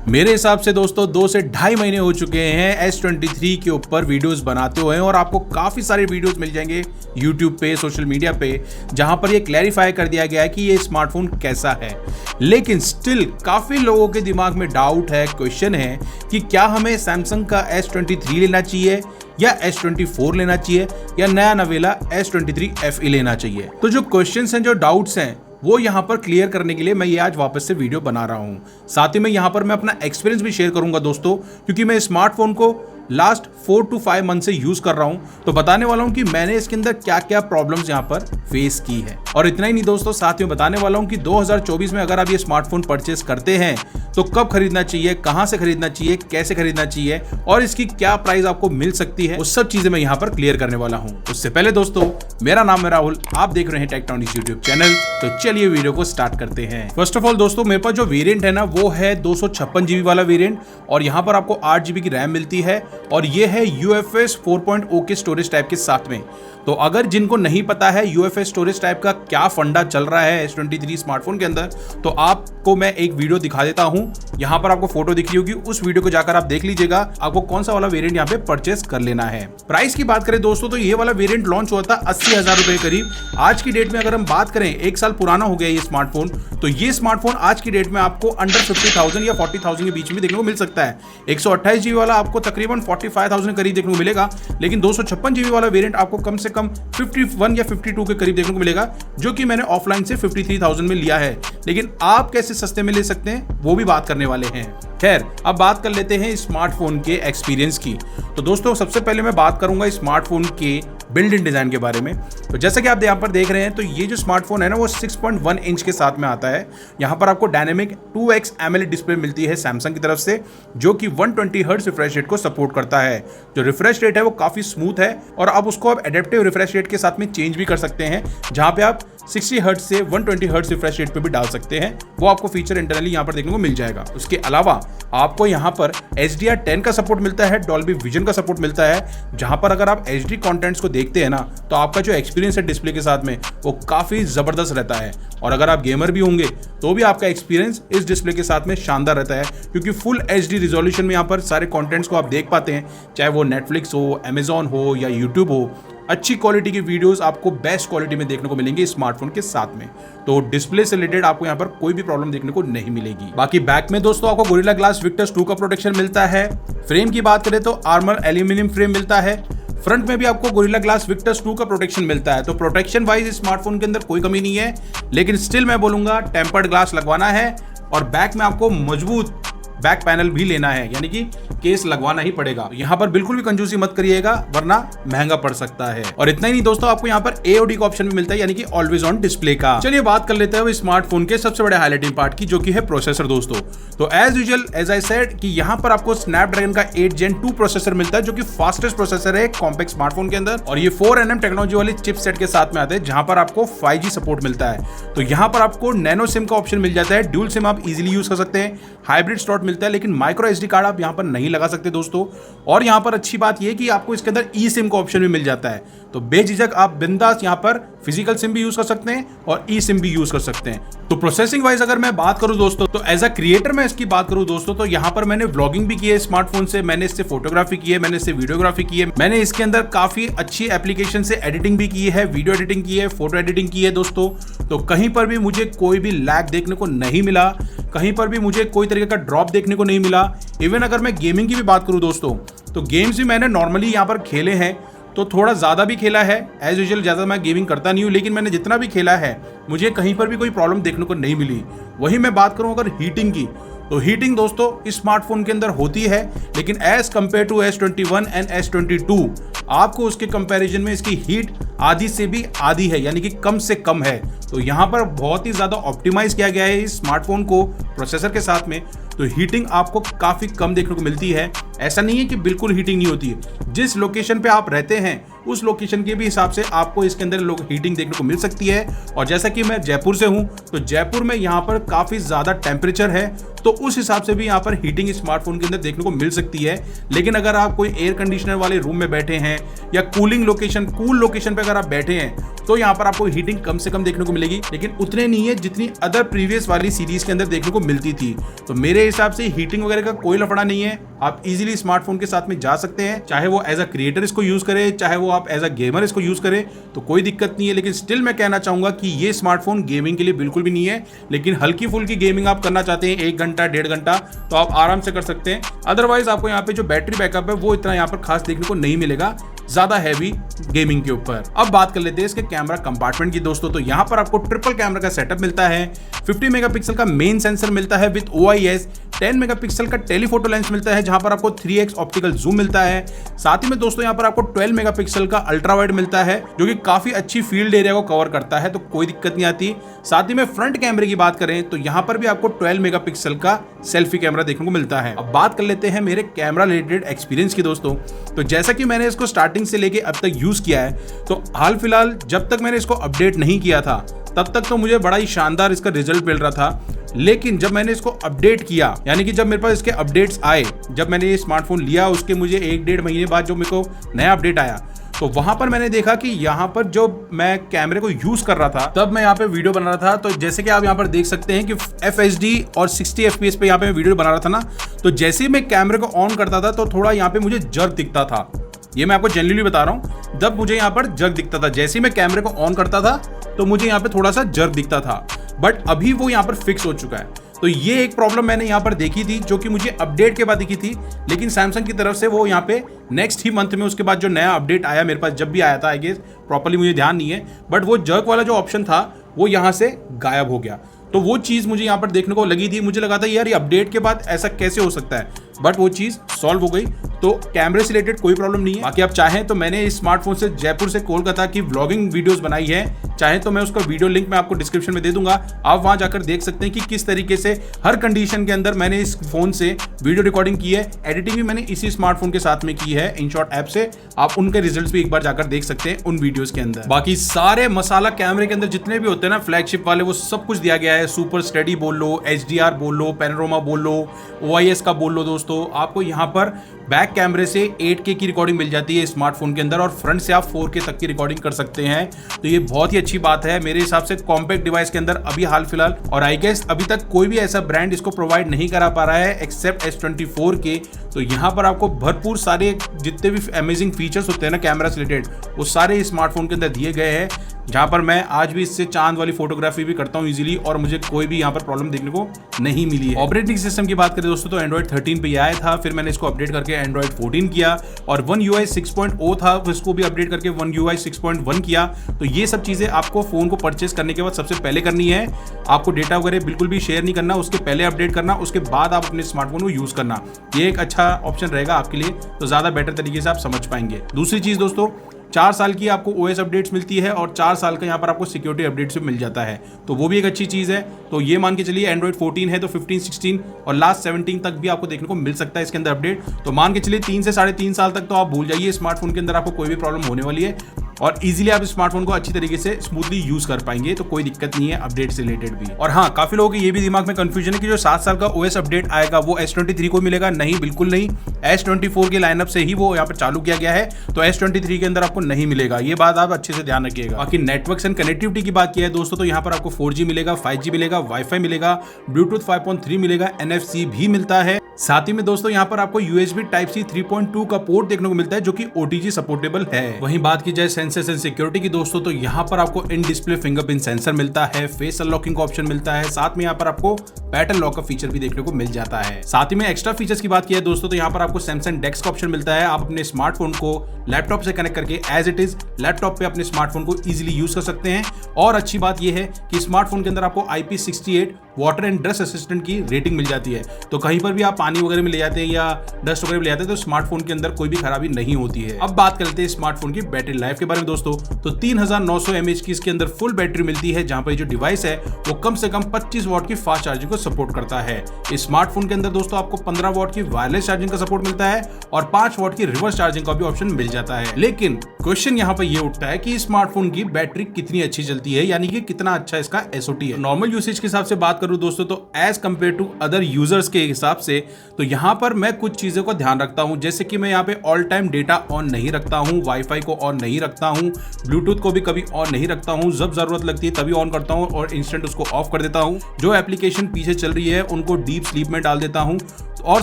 मेरे हिसाब से दोस्तों 2 से ढाई महीने हो चुके हैं S23 के ऊपर वीडियोस बनाते हुए और आपको काफ़ी सारे वीडियोस मिल जाएंगे YouTube पे, सोशल मीडिया पे, जहां पर ये क्लैरिफाई कर दिया गया है कि ये स्मार्टफोन कैसा है। लेकिन स्टिल काफ़ी लोगों के दिमाग में डाउट है, क्वेश्चन है कि क्या हमें सैमसंग का S23 लेना चाहिए या S24 लेना चाहिए या नया नवेला S23 FE लेना चाहिए। तो जो क्वेश्चंस हैं, जो डाउट्स हैं, वो यहाँ पर क्लियर करने के लिए मैं ये आज वापस से वीडियो बना रहा हूँ। साथ ही में यहाँ पर मैं अपना एक्सपीरियंस भी शेयर करूंगा दोस्तों, क्योंकि मैं स्मार्टफोन को लास्ट 4 to 5 मंथ से यूज कर रहा हूं, तो बताने वाला हूं कि मैंने इसके अंदर क्या क्या प्रॉब्लम्स यहां पर फेस की है। और इतना ही नहीं दोस्तों, साथ में बताने वाला हूं कि 2024 में अगर आप ये स्मार्टफोन परचेस करते हैं तो कब खरीदना चाहिए, कहां से खरीदना चाहिए, कैसे खरीदना चाहिए और इसकी क्या प्राइस आपको मिल सकती है, वो सब चीजें मैं यहां पर क्लियर करने वाला हूं। उससे पहले दोस्तों, मेरा नाम है राहुल, आप देख रहे हैं टेक्ट्रॉनिक्स यूट्यूब चैनल। तो चलिए वीडियो को स्टार्ट करते हैं। फर्स्ट ऑफ ऑल दोस्तों, मेरे पास जो वेरिएंट है ना, वो है 256 GB वाला वेरिएंट और यहाँ पर आपको 8 GB की रैम मिलती है और ये है UFS 4.0 के स्टोरेज टाइप के साथ में। तो अगर जिनको नहीं पता है UFS स्टोरेज टाइप का क्या फंडा चल रहा है S23 स्मार्टफोन के अंदर, तो आपको मैं एक वीडियो दिखा देता हूं। यहां पर आपको फोटो दिख रही होगी, उस वीडियो को जाकर आप देख लीजिएगा आपको कौन सा वाला वेरिएंट यहां पे परचेस कर लेना है। प्राइस की बात करें दोस्तों, तो ये वाला वेरिएंट लॉन्च हुआ था 80,000 रुपए करीब। आज की डेट में अगर हम बात करें, 1 साल पुराना हो गया ये स्मार्टफोन, तो ये स्मार्टफोन आज की डेट में आपको अंडर 50,000 या 40,000 के बीच में देखने को मिल सकता है। 128 GB वाला आपको तकरीबन 45,000 के करीब देखने को मिलेगा, लेकिन 256 GB वाला वेरिएंट आपको कम से कम 51 या 52 के करीब देखने को मिलेगा, जो कि मैंने ऑफलाइन से 53,000 में लिया है। लेकिन आप कैसे सस्ते में ले सकते हैं, वो भी बात करने वाले हैं। खैर, अब बात कर लेते हैं स्मार्टफोन के एक्सपीरियंस की। तो दोस्तों, सबसे पहले मैं बात करूंगा स्मार्टफोन के बिल्ड इन डिजाइन के बारे में। तो जैसा कि आप यहाँ पर देख रहे हैं, तो ये जो स्मार्टफोन है ना, वो 6.1 इंच के साथ में आता है। यहाँ पर आपको डायनेमिक 2x AMOLED डिस्प्ले मिलती है सैमसंग की तरफ से, जो कि 120 हर्ट्ज रिफ्रेश रेट को सपोर्ट करता है। जो रिफ्रेश रेट है वो काफी स्मूथ है और अब उसको आप एडेप्टिव रिफ्रेश रेट के साथ में चेंज भी कर सकते हैं, जहां पे आप 60 हर्ट्ज से 120 हर्ट्ज रिफ्रेश रेट पे भी डाल सकते हैं। वो आपको फीचर इंटरनली यहाँ पर देखने को मिल जाएगा। उसके अलावा आपको यहाँ पर HDR10 का सपोर्ट मिलता है, डॉल्बी विजन का सपोर्ट मिलता है, जहां पर अगर आप HD कंटेंट्स को देखते हैं ना, तो आपका जो एक्सपीरियंस है डिस्प्ले के साथ में, वो काफी जबरदस्त रहता है। और अगर आप गेमर भी होंगे तो भी आपका एक्सपीरियंस इस डिस्प्ले के साथ में शानदार रहता है, क्योंकि फुल HD रिजोल्यूशन में यहाँ पर सारे कंटेंट्स को आप देख पाते हैं, चाहे वो नेटफ्लिक्स हो, अमेजॉन हो या यूट्यूब हो। अच्छी क्वालिटी की वीडियोस आपको बेस्ट क्वालिटी में देखने को मिलेंगे स्मार्टफोन के साथ में। तो डिस्प्ले से रिलेटेड आपको यहाँ पर कोई भी प्रॉब्लम देखने को नहीं मिलेगी। बाकी बैक में दोस्तों आपको गोरिल्ला ग्लास विक्टर्स 2 का प्रोटेक्शन मिलता है। फ्रेम की बात करें तो आर्मर एल्यूमिनियम फ्रेम मिलता है। फ्रंट में भी आपको गोरिल्ला ग्लास विक्टर्स 2 का प्रोटेक्शन मिलता है। तो प्रोटेक्शन वाइज स्मार्टफोन के अंदर कोई कमी नहीं है, लेकिन स्टिल मैं बोलूंगा टेम्पर्ड ग्लास लगवाना है और बैक में आपको मजबूत बैक पैनल भी लेना है, यानी कि केस लगवाना ही पड़ेगा। यहाँ पर बिल्कुल भी कंजूसी मत करिएगा, वरना महंगा पड़ सकता है। और इतना ही नहीं दोस्तों, आपको यहाँ पर AOD का ऑप्शन भी मिलता है, यानी कि ऑलवेज ऑन डिस्प्ले का। चलिए बात कर लेते हैं स्मार्टफोन के सबसे बड़े हाईलाइटिंग पार्ट की, जो कि है प्रोसेसर दोस्तों। तो as usual, as I said, कि यहाँ पर आपको स्नैपड्रैगन का 8 Gen 2 प्रोसेसर मिलता है, जो कि फास्टेस्ट प्रोसेसर है कॉम्पैक्ट स्मार्टफोन के अंदर। और ये 4nm टेक्नोलॉजी वाली चिपसेट के साथ में आता है, जहां पर आपको 5G सपोर्ट मिलता है। तो यहाँ पर आपको नैनो सिम का ऑप्शन मिल जाता है, ड्यूल सिम आप इजिली यूज कर सकते हैं, हाइब्रिड स्लॉट मिलता है, लेकिन माइक्रो SD कार्ड आप यहाँ पर नहीं लगा सकते दोस्तों। और यहाँ पर अच्छी बात यह कि आपको इसके अंदर ई सिम का ऑप्शन भी मिल जाता है, तो बेझिझक आप बिंदास यहाँ पर फिजिकल सिम भी यूज कर सकते हैं और ई सिम भी यूज कर सकते हैं। तो प्रोसेसिंग वाइज अगर मैं बात करूं दोस्तों, तो एज अ क्रिएटर मैं इसकी बात करूं दोस्तों, तो यहाँ पर मैंने व्लॉगिंग भी की है स्मार्टफोन से, मैंने इससे फोटोग्राफी की है, मैंने इससे वीडियोग्राफी की है, मैंने इसके अंदर काफी अच्छी एप्लीकेशन से एडिटिंग भी की है, वीडियो एडिटिंग की है, फोटो एडिटिंग की है दोस्तों। तो कहीं पर भी मुझे कोई भी लैग देखने को नहीं मिला, कहीं पर भी मुझे कोई तरीके का ड्रॉप देखने को नहीं मिला। इवन अगर मैं गेमिंग की भी बात करूं दोस्तों, तो गेम्स भी मैंने नॉर्मली यहाँ पर खेले हैं, तो थोड़ा ज़्यादा भी खेला है। एज यूजुअल ज़्यादा मैं गेमिंग करता नहीं हूँ, लेकिन मैंने जितना भी खेला है मुझे कहीं पर भी कोई प्रॉब्लम देखने को नहीं मिली। वही मैं बात करूँ अगर हीटिंग की, तो हीटिंग दोस्तों इस स्मार्टफोन के अंदर होती है, लेकिन as compare to S21 and S22 आपको उसके कंपैरिजन में इसकी हीट आधी से भी आधी है, यानी कि कम से कम है। तो यहाँ पर बहुत ही ज़्यादा ऑप्टिमाइज किया गया है इस स्मार्टफोन को प्रोसेसर के साथ में, तो हीटिंग आपको काफ़ी कम देखने को मिलती है। ऐसा नहीं है कि बिल्कुल हीटिंग नहीं होती है, जिस लोकेशन पे आप रहते हैं उस लोकेशन के भी हिसाब से आपको इसके अंदर हीटिंग देखने को मिल सकती है। और जैसा कि मैं जयपुर से हूं, तो जयपुर में यहाँ पर काफ़ी ज़्यादा टेम्परेचर है, तो उस हिसाब से भी यहाँ पर हीटिंग स्मार्टफोन के अंदर देखने को मिल सकती है। लेकिन अगर आप कोई एयर कंडीशनर वाले रूम में बैठे हैं या कूलिंग लोकेशन, कूल लोकेशन पे अगर अगर आप बैठे हैं तो यहाँ पर आपको हीटिंग कम से कम देखने को मिलेगी, लेकिन उतने नहीं है जितनी अदर प्रीवियस वाली सीरीज के अंदर देखने को मिलती थी। तो मेरे हिसाब से हीटिंग वगैरह का कोई लफड़ा नहीं है, आप इजीली स्मार्टफोन के साथ में जा सकते हैं, चाहे वो एज अ क्रिएटर इसको यूज करे, चाहे वो आप एज अ गेमर इसको यूज करे, तो कोई दिक्कत नहीं है। लेकिन स्टिल मैं कहना चाहूंगा कि ये स्मार्टफोन गेमिंग के लिए बिल्कुल भी नहीं है, लेकिन हल्की फुल्की गेमिंग आप करना चाहते हैं 1 घंटा 1.5 घंटा तो आप आराम से कर सकते हैं। अदरवाइज आपको यहाँ पे जो बैटरी बैकअप है वो इतना यहाँ पर खास देखने को नहीं मिलेगा ज्यादा हैवी गेमिंग के ऊपर। अब बात कर लेते हैं इसके कैमरा कंपार्टमेंट की दोस्तों। तो यहाँ पर आपको ट्रिपल कैमरा का सेटअप मिलता है, 50 मेगापिक्सल का मेन सेंसर मिलता है विद OIS, 10 मेगापिक्सल का टेलीफोटो लेंस मिलता है जहां पर आपको 3x ऑप्टिकल जूम मिलता है। साथ ही में दोस्तों यहाँ पर आपको 12 मेगापिक्सल का अल्ट्रा वाइड मिलता है जो कि काफी अच्छी फील्ड एरिया को कवर करता है, तो कोई दिक्कत नहीं आती। साथ ही में फ्रंट कैमरे की बात करें तो यहाँ पर भी आपको 12 मेगापिक्सल का सेल्फी कैमरा देखने को मिलता है। अब बात कर लेते हैं मेरे कैमरा रिलेटेड एक्सपीरियंस की दोस्तों। तो जैसा कि मैंने इसको स्टार्टिंग से लेके अब तक यूज किया है, तो हाल फिलहाल जब तक मैंने इसको अपडेट नहीं किया था तब तक तो मुझे बड़ा ही शानदार इसका रिजल्ट मिल रहा था। लेकिन जब मैंने इसको अपडेट किया, यानी कि जब मेरे पास इसके अपडेट्स आए, जब मैंने ये स्मार्टफोन लिया उसके मुझे 1-1.5 महीने बाद जो मेरे को नया अपडेट आया, तो वहां पर मैंने देखा कि यहाँ पर जो मैं कैमरे को यूज कर रहा था तब मैं यहाँ पे वीडियो बना रहा था, तो जैसे कि आप यहाँ पर देख सकते हैं कि FHD और 60 FPS पे यहाँ पे मैं वीडियो बना रहा था ना, तो जैसे ही मैं कैमरे को ऑन करता था तो थोड़ा यहाँ पे मुझे जर्क दिखता था। ये मैं आपको जेन्युइनली बता रहा हूँ, जब मुझे यहाँ पर जर्क दिखता था, जैसे ही मैं कैमरे को ऑन करता था तो मुझे यहाँ पे थोड़ा सा जर्क दिखता था, बट अभी वो यहाँ पर फिक्स हो चुका है। तो ये एक प्रॉब्लम मैंने यहाँ पर देखी थी जो कि मुझे अपडेट के बाद दिखी थी, लेकिन सैमसंग की तरफ से वो यहाँ पे नेक्स्ट ही मंथ में उसके बाद जो नया अपडेट आया, मेरे पास जब भी आया था आई गेस, प्रॉपर्ली मुझे ध्यान नहीं है, बट वो जर्क वाला जो ऑप्शन था वो यहाँ से गायब हो गया। तो वो चीज़ मुझे यहाँ पर देखने को लगी थी, मुझे लगा था यार ये अपडेट के बाद ऐसा कैसे हो सकता है, बट वो चीज़ सॉल्व हो गई। तो कैमरे से रिलेटेड कोई प्रॉब्लम नहीं है। बाकी आप चाहें तो मैंने इस स्मार्टफोन से जयपुर से कोलकाता की व्लॉगिंग वीडियोस बनाई है, चाहे तो मैं उसका वीडियो लिंक मैं आपको डिस्क्रिप्शन में दे दूंगा, आप वहां जाकर देख सकते हैं कि किस तरीके से हर कंडीशन के अंदर मैंने इस फोन से वीडियो रिकॉर्डिंग की है। एडिटिंग भी मैंने इसी स्मार्टफोन के साथ में की है InShot ऐप से, आप उनके रिजल्ट्स भी एक बार जाकर देख सकते हैं उन वीडियोस के अंदर। बाकी सारे मसाला कैमरे के अंदर जितने भी होते हैं ना फ्लैगशिप वाले, वो सब कुछ दिया गया है। सुपर स्टडी बोल लो, HDR बोल लो, पैनोरामा बोल लो, OIS का बोल लो दोस्तों, आपको यहाँ पर बैक कैमरे से 8K की रिकॉर्डिंग मिल जाती है स्मार्टफोन के अंदर, और फ्रंट से आप 4K तक की रिकॉर्डिंग कर सकते हैं। तो ये बहुत ही अच्छी बात है मेरे हिसाब से कॉम्पैक्ट डिवाइस के अंदर अभी हाल फिलहाल, और आई गेस अभी तक कोई भी ऐसा ब्रांड इसको प्रोवाइड नहीं करा पा रहा है एक्सेप्ट S24 के। तो यहाँ पर आपको भरपूर सारे जितने भी अमेजिंग फीचर्स होते हैं ना कैमरा से रिलेटेड, वो सारे स्मार्टफोन के अंदर दिए गए हैं, जहां पर मैं आज भी इससे चांद वाली फोटोग्राफी भी करता हूं इजीली, और मुझे कोई भी यहां पर प्रॉब्लम देखने को नहीं मिली है। ऑपरेटिंग सिस्टम की बात करें दोस्तों तो एंड्रॉइड 13 पे आया था, फिर मैंने इसको अपडेट करके एंड्रॉइड 14 किया, और One UI 6.0 था, इसको भी अपडेट करके One UI 6.1 किया। तो ये सब चीजें आपको फोन को परचेस करने के बाद सबसे पहले करनी है। आपको डेटा वगैरह बिल्कुल भी शेयर नहीं करना, उसके पहले अपडेट करना, उसके बाद आप अपने स्मार्टफोन को यूज करना। ये एक अच्छा ऑप्शन रहेगा आपके लिए, तो ज्यादा बेटर तरीके से आप समझ पाएंगे। दूसरी चीज दोस्तों, 4 साल की आपको OS अपडेट्स मिलती है, और 4 साल का यहाँ पर आपको सिक्योरिटी अपडेट्स भी मिल जाता है, तो वो भी एक अच्छी चीज़ है। तो ये मान के चलिए एंड्रॉइड 14 है तो 15, 16 और लास्ट 17 तक भी आपको देखने को मिल सकता है इसके अंदर अपडेट। तो मान के चलिए 3 से 3.5 साल तक तो आप भूल जाइए, स्मार्टफोन के अंदर आपको कोई भी प्रॉब्लम होने वाली है, और इजीली आप स्मार्टफोन को अच्छी तरीके से स्मूथली यूज कर पाएंगे, तो कोई दिक्कत नहीं है अपडेट से रिलेटेड भी। और हाँ, काफी लोगों के ये भी दिमाग में कंफ्यूजन है कि जो 7 साल का OS अपडेट आएगा वो S23 को मिलेगा। नहीं, बिल्कुल नहीं, S24 के लाइनअप से ही वो यहाँ पर चालू किया गया है, तो S23 के अंदर आपको नहीं मिलेगा, ये बात आप अच्छे से ध्यान रखिएगा। बाकी नेटवर्क एंड कनेक्टिविटी की बात की है दोस्तों, तो यहाँ पर आपको 4G मिलेगा, 5G मिलेगा, वाईफाई मिलेगा, ब्लूटूथ 5.3 मिलेगा, NFC भी मिलता है। साथ ही में दोस्तों यहाँ पर आपको USB Type-C 3.2 का पोर्ट देखने को मिलता है जो कि OTG सपोर्टेबल है। वहीं बात की जाए सेंसर्स एंड सिक्योरिटी की दोस्तों, तो यहाँ पर आपको इन डिस्प्ले फिंगरप्रिंट सेंसर मिलता है, फेस अनलॉकिंग का ऑप्शन मिलता है, साथ में यहाँ पर आपको पैटर्न लॉक का फीचर भी देखने को मिल जाता है। साथ ही में एक्स्ट्रा फीचर्स की बात की है दोस्तों, तो यहाँ पर आपको सैमसंग डेस्क का ऑप्शन मिलता है, आप अपने स्मार्टफोन को लैपटॉप से कनेक्ट करके एज इट इज लैपटॉप पे अपने स्मार्टफोन को इजीली यूज कर सकते हैं। और अच्छी बात यह है कि स्मार्टफोन के अंदर आपको IP68 water and dust assistant की रेटिंग मिल जाती है, तो कहीं पर भी आप पानी वगैरह में ले जाते हैं या डस्ट वगैरह में ले जाते हैं तो स्मार्टफोन के अंदर कोई भी खराबी नहीं होती है। अब बात करते हैं स्मार्टफोन की बैटरी लाइफ के बारे में दोस्तों, तो 3900 mAh की इसके अंदर फुल बैटरी मिलती है, जहां पर जो डिवाइस है वो कम से कम 25 वॉट की फास्ट चार्जिंग को सपोर्ट करता है। इस स्मार्टफोन के अंदर दोस्तों आपको 15 वॉट की वायरलेस चार्जिंग का सपोर्ट मिलता है, और 5 वॉट की रिवर्स चार्जिंग का भी ऑप्शन मिल जाता है। लेकिन क्वेश्चन यहाँ पर ये उठता है कि स्मार्टफोन की बैटरी कितनी अच्छी चलती है, यानी कि कितना अच्छा इसका SOT है। नॉर्मल यूसेज के हिसाब से बात करूं दोस्तों, तो as compare to other users के हिसाब से तो यहाँ पर मैं कुछ चीज़ों का ध्यान रखता हूँ, जैसे कि मैं यहाँ पे ऑल टाइम डेटा ऑन नहीं रखता हूँ, वाईफाई को ऑन नहीं रखता हूँ, ब्लूटूथ को भी कभी ऑन नहीं रखता हूँ। जब ज़रूरत लगती है तभी ऑन करता हूँ और इंस्टेंट उसको ऑफ कर देता हूँ। जो एप्लीकेशन पीछे चल रही है उनको डीप स्लीप में डाल देता हूँ। और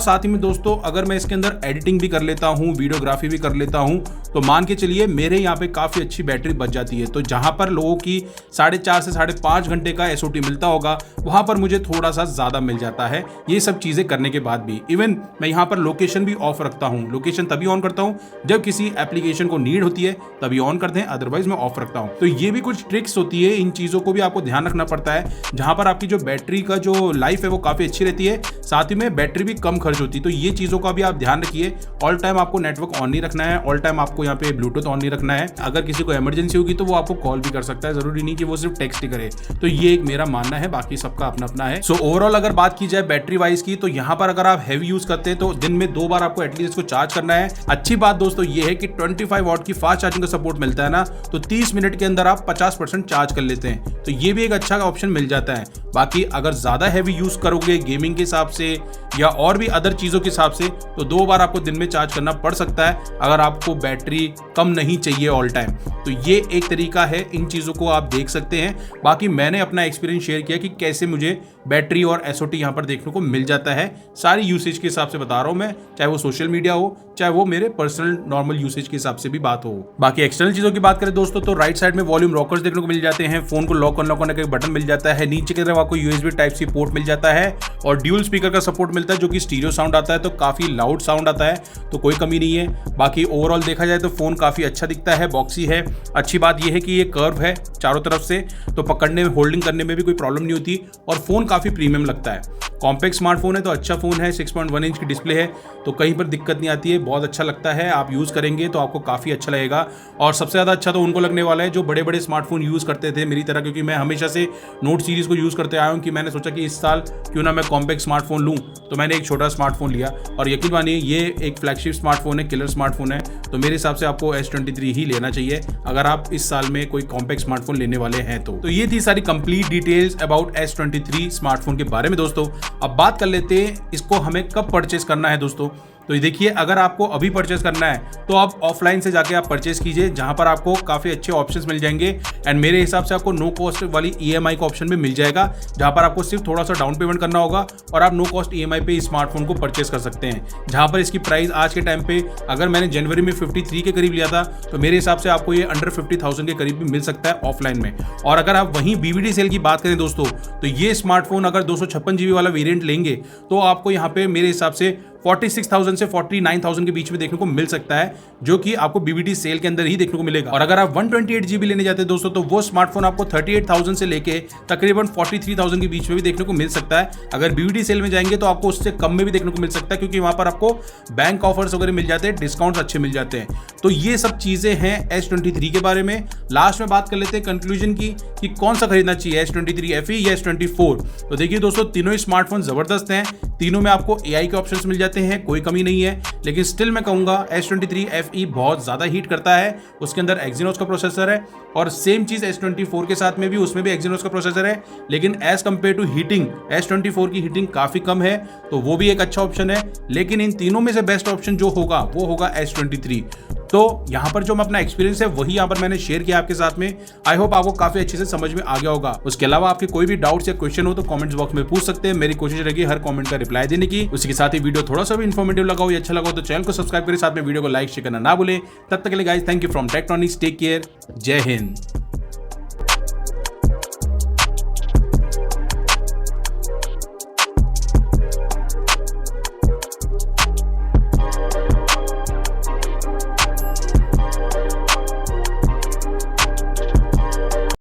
साथ ही में दोस्तों, अगर मैं इसके अंदर एडिटिंग भी कर लेता हूँ, वीडियोग्राफी भी कर लेता हूँ, तो मान के चलिए मेरे यहाँ पे काफ़ी अच्छी बैटरी बच जाती है। तो जहाँ पर लोगों की 4.5 से 5.5 घंटे का SOT मिलता होगा, वहाँ पर मुझे थोड़ा सा ज़्यादा मिल जाता है ये सब चीज़ें करने के बाद भी। इवन मैं यहाँ पर लोकेशन भी ऑफ रखता हूँ। लोकेशन तभी ऑन करता हूँ जब किसी एप्लीकेशन को नीड होती है, तभी ऑन करते हैं, अदरवाइज मैं ऑफ रखता हूँ। तो ये भी कुछ ट्रिक्स होती है, इन चीज़ों को भी आपको ध्यान रखना पड़ता है, जहाँ पर आपकी जो बैटरी का जो लाइफ है वो काफ़ी अच्छी रहती है, साथ ही में बैटरी भी कम खर्च होती है। तो ये चीज़ों का भी आप ध्यान रखिए। ऑल टाइम आपको नेटवर्क ऑन नहीं रखना है, ऑल टाइम आपको यहाँ पे ब्लूटूथ ऑन नहीं रखना है। अगर किसी को इमरजेंसी होगी तो वो आपको कॉल भी कर सकता है, जरूरी नहीं कि वो सिर्फ टेक्स्ट ही करे। तो ये एक मेरा मानना है, बाकी सबका अपना अपना है। सो ओवरऑल अगर बात की जाए बैटरी वाइज की, तो यहाँ पर अगर आप हैवी यूज करते हैं तो दिन में 2 बार आपको एटलीस्ट इसको चार्ज करना है। अच्छी बात दोस्तों ये है कि 25 वॉट की फास्ट चार्जिंग का सपोर्ट मिलता है ना, तो 30 मिनट के अंदर आप 50% चार्ज कर लेते हैं। तो ये भी एक अच्छा ऑप्शन मिल जाता है। बाकी अगर ज्यादा हैवी यूज करोगे गेमिंग के हिसाब से या और भी अदर चीजों के हिसाब से, तो 2 बार आपको दिन में चार्ज करना पड़ सकता है, अगर आपको बैटरी कम नहीं चाहिए ऑल टाइम। तो ये एक तरीका है, इन चीज़ों को आप देख सकते हैं। बाकी मैंने अपना एक्सपीरियंस शेयर किया कि कैसे मुझे बैटरी और SOT यहाँ पर देखने को मिल जाता है। सारी यूसेज के हिसाब से बता रहा हूँ मैं, चाहे वो सोशल मीडिया हो, चाहे वो मेरे पर्सनल नॉर्मल यूसेज के हिसाब से भी बात हो। बाकी एक्सटर्नल चीज़ों की बात करें दोस्तों, तो राइट साइड में वॉल्यूम रॉकर्स देखने को मिल जाते हैं, फोन को लॉक अनलॉक करने का बटन मिल जाता है, नीचे की तरफ आपको USB Type-C पोर्ट मिल जाता है और ड्यूल स्पीकर का सपोर्ट मिलता है, जो कि स्टीरियो साउंड आता है, तो काफ़ी लाउड साउंड आता है, तो कोई कमी नहीं है। बाकी ओवरऑल देखा जाए तो फोन काफ़ी अच्छा दिखता है, बॉक्सी है। अच्छी बात यह है कि ये कर्व है चारों तरफ से, तो पकड़ने में, होल्डिंग करने में भी कोई प्रॉब्लम नहीं होती और फोन काफ़ी प्रीमियम लगता है। कॉम्पैक्ट स्मार्टफोन है तो अच्छा फ़ोन है, 6.1 इंच की डिस्प्ले है, तो कहीं पर दिक्कत नहीं आती है, बहुत अच्छा लगता है। आप यूज़ करेंगे तो आपको काफ़ी अच्छा लगेगा। और सबसे ज़्यादा अच्छा तो उनको लगने वाला है जो बड़े बड़े स्मार्टफोन यूज़ करते थे मेरी तरह, क्योंकि मैं हमेशा से नोट सीरीज़ को यूज़ करते आया हूँ कि मैंने सोचा कि इस साल क्यों ना मैं कॉम्पैक्ट स्मार्टफोन लूँ, तो मैंने एक छोटा स्मार्टफोन लिया और यकीन मानिए ये एक फ्लैगशिप स्मार्टफोन है, किलर स्मार्टफोन है। तो मेरे हिसाब से आपको S23 ही लेना चाहिए अगर आप इस साल में कोई कॉम्पैक्ट स्मार्टफोन लेने वाले हैं तो ये थी सारी complete details about S23 smartphone के बारे में दोस्तों। अब बात कर लेते हैं इसको हमें कब परचेस करना है दोस्तों। तो ये देखिए, अगर आपको अभी परचेस करना है तो आप ऑफलाइन से जाके आप परचेस कीजिए, जहां पर आपको काफ़ी अच्छे ऑप्शंस मिल जाएंगे एंड मेरे हिसाब से आपको नो कॉस्ट वाली EMI का ऑप्शन भी मिल जाएगा, जहां पर आपको सिर्फ थोड़ा सा डाउन पेमेंट करना होगा और आप नो कॉस्ट EMI पे स्मार्टफोन को परचेस कर सकते हैं। जहां पर इसकी प्राइस आज के टाइम पे, अगर मैंने जनवरी में 53 के करीब लिया था, तो मेरे हिसाब से आपको ये अंडर 50,000 के करीब भी मिल सकता है ऑफलाइन में। और अगर आप वहीं BVD सेल की बात करें दोस्तों, तो ये स्मार्टफोन अगर 256 GB वाला वेरियंट लेंगे तो आपको यहाँ पे मेरे हिसाब से 46,000 से 49,000 के बीच में देखने को मिल सकता है, जो कि आपको BVD सेल के अंदर ही देखने को मिलेगा। और अगर आप 128 GB लेने जाते हैं दोस्तों, तो वो स्मार्टफोन आपको 38,000 से लेके तकरीबन 43,000 के बीच में भी देखने को मिल सकता है। अगर BVD सेल में जाएंगे तो आपको उससे कम में भी देखने को मिल सकता है, क्योंकि वहां पर आपको बैंक ऑफर्स वगैरह मिल जाते हैं, डिस्काउंट अच्छे मिल जाते हैं। तो ये सब चीजें हैं S23 के बारे में। लास्ट में बात कर लेते हैं कंक्लूजन की कि कौन सा खरीदना चाहिए, S23 FE या S24। तो देखिए दोस्तों, तीनों ही स्मार्टफोन जबरदस्त हैं, तीनों में आपको AI के ऑप्शंस मिल जाते हैं, कोई कमी नहीं है। लेकिन स्टिल मैं कहूंगा S23 FE बहुत ज्यादा हीट करता है, उसके अंदर Exynos का प्रोसेसर है और सेम चीज S24 के साथ में भी, उसमें भी Exynos का प्रोसेसर है, लेकिन as compare to heating S24 की हीटिंग काफी कम है, तो वो भी एक अच्छा ऑप्शन है। लेकिन इन तीनों में से बेस्ट ऑप्शन जो होगा वो होगा S23। तो यहाँ पर जो मैं अपना एक्सपीरियंस है वही यहाँ पर मैंने शेयर किया आपके साथ में। आई होप आपको काफी अच्छे से समझ में आ गया होगा। उसके अलावा आपके कोई भी डाउट्स या क्वेश्चन हो तो कमेंट्स बॉक्स में पूछ सकते हैं, मेरी कोशिश रहेगी हर कमेंट का रिप्लाई देने की। उसी के साथ ही वीडियो थोड़ा सा भी इन्फॉर्मेटिव लगा हो या अच्छा लगा हो तो चैनल को सब्सक्राइब करें, साथ में वीडियो को लाइक शेयर करना ना भूलें। तब तक के लिए guys, thank you from Techtronics, take care, जय हिंद।